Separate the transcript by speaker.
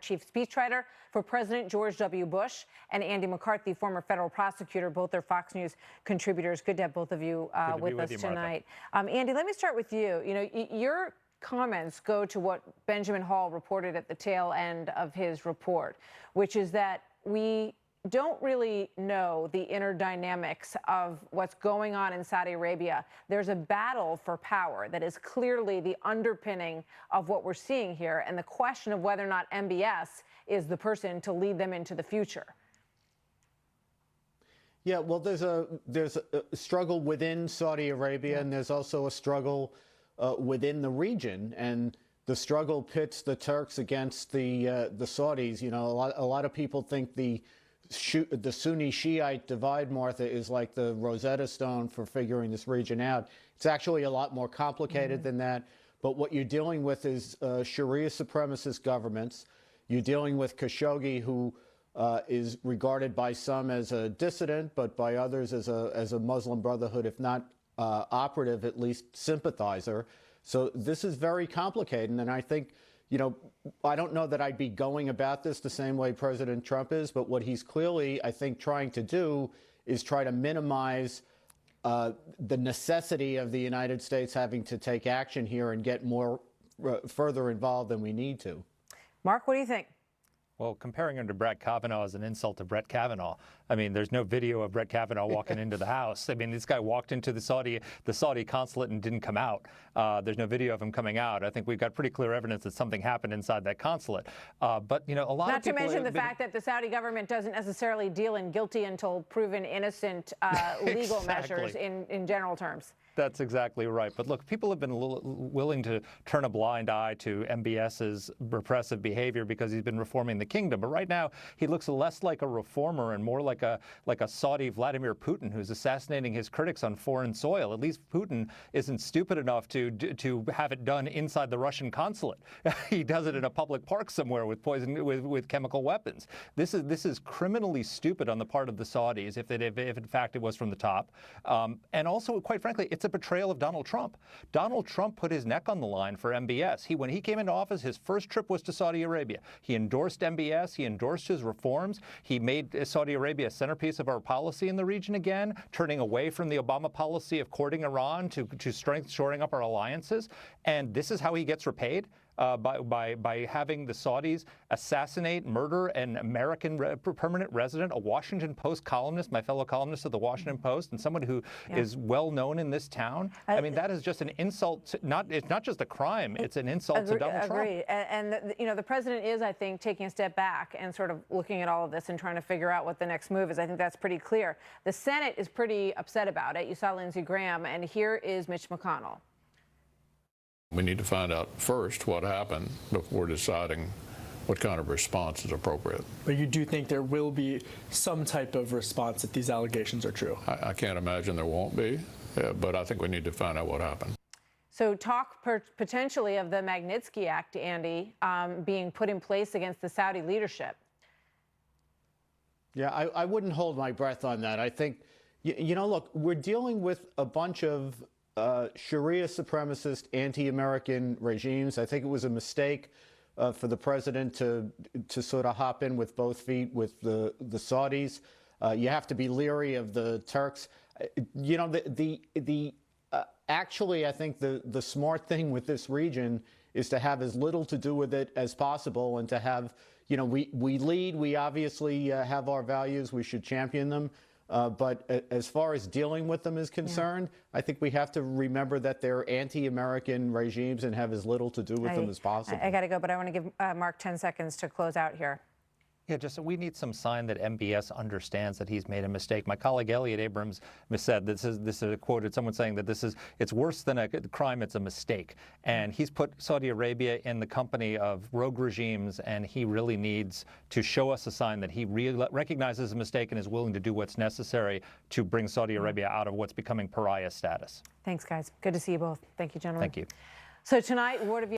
Speaker 1: chief speechwriter for President George W. Bush, and Andy McCarthy, former federal prosecutor. Both are Fox News contributors. Good to have both of you with us tonight. Andy, let me start with you. You know, your comments go to what Benjamin Hall reported at the tail end of his report, which is that we don't really know the inner dynamics of what's going on in Saudi Arabia. There's a battle for power that is clearly the underpinning of what we're seeing here, and the question of whether or not MBS is the person to lead them into the future.
Speaker 2: Yeah, well, there's a struggle within Saudi Arabia, and there's also a struggle within the region, and the struggle pits the Turks against the Saudis. You know, a lot of people think the Sunni Shiite divide, Martha, is like the Rosetta Stone for figuring this region out. It's actually a lot more complicated than that. But what you're dealing with is Sharia supremacist governments. You're dealing with Khashoggi, who is regarded by some as a dissident, but by others as a Muslim Brotherhood, if not operative, at least sympathizer. So this is very complicated, and I think, you know, I don't know that I'd be going about this the same way President Trump is, but what he's clearly, I think, trying to do is try to minimize the necessity of the United States having to take action here and get more further involved than we need to.
Speaker 1: Mark, what do you think?
Speaker 3: Well, comparing him to Brett Kavanaugh is an insult to Brett Kavanaugh. I mean, there's no video of Brett Kavanaugh walking into the house. I mean, this guy walked into the Saudi consulate and didn't come out. There's no video of him coming out. I think we've got pretty clear evidence that something happened inside that consulate. But, you know, a lot of people...
Speaker 1: Not to mention the fact that the Saudi government doesn't necessarily deal in guilty until proven innocent legal measures in general terms.
Speaker 3: That's exactly right. But look, people have been willing to turn a blind eye to MBS's repressive behavior because he's been reforming the kingdom. But right now, he looks less like a reformer and more like a Saudi Vladimir Putin, who's assassinating his critics on foreign soil. At least Putin isn't stupid enough to have it done inside the Russian consulate. He does it in a public park somewhere with with chemical weapons. This is criminally stupid on the part of the Saudis, if in fact it was from the top. And also, quite frankly, it's a betrayal of Donald Trump. Donald Trump put his neck on the line for MBS. When he came into office, his first trip was to Saudi Arabia. He endorsed MBS. He endorsed his reforms. He made Saudi Arabia a centerpiece of our policy in the region again, turning away from the Obama policy of courting Iran to shoring up our alliances. And this is how he gets repaid. By having the Saudis assassinate, murder an American permanent resident, a Washington Post columnist, my fellow columnist of the Washington Post, and someone who is well known in this town. I mean, that is just an insult. It's not just a crime; it's an insult to Donald Trump.
Speaker 1: Agreed. And you know, the president is, I think, taking a step back and sort of looking at all of this and trying to figure out what the next move is. I think that's pretty clear. The Senate is pretty upset about it. You saw Lindsey Graham, and here is Mitch McConnell.
Speaker 4: We need to find out first what happened before deciding what kind of response is appropriate.
Speaker 5: But you do think there will be some type of response if these allegations are true?
Speaker 4: I can't imagine there won't be, but I think we need to find out what happened.
Speaker 1: So talk potentially of the Magnitsky Act, Andy, being put in place against the Saudi leadership.
Speaker 2: Yeah, I wouldn't hold my breath on that. I think, you know, look, we're dealing with a bunch of Sharia supremacist anti-American regimes. I think it was a mistake for the president to sort of hop in with both feet with the Saudis. You have to be leery of the Turks. You know, actually, I think the smart thing with this region is to have as little to do with it as possible, and to have, you know, we lead. We obviously have our values. We should champion them. But as far as dealing with them is concerned, I think we have to remember that they're anti-American regimes and have as little to do with them as possible.
Speaker 1: I got to go, but I want to give Mark 10 seconds to close out here.
Speaker 3: Yeah, just we need some sign that MBS understands that he's made a mistake. My colleague Elliot Abrams said this is a quoted someone saying that it's worse than a crime, it's a mistake. And he's put Saudi Arabia in the company of rogue regimes, and he really needs to show us a sign that he recognizes a mistake and is willing to do what's necessary to bring Saudi Arabia out of what's becoming pariah status.
Speaker 1: Thanks, guys. Good to see you both. Thank you, gentlemen.
Speaker 3: Thank you.
Speaker 1: So tonight, Ward of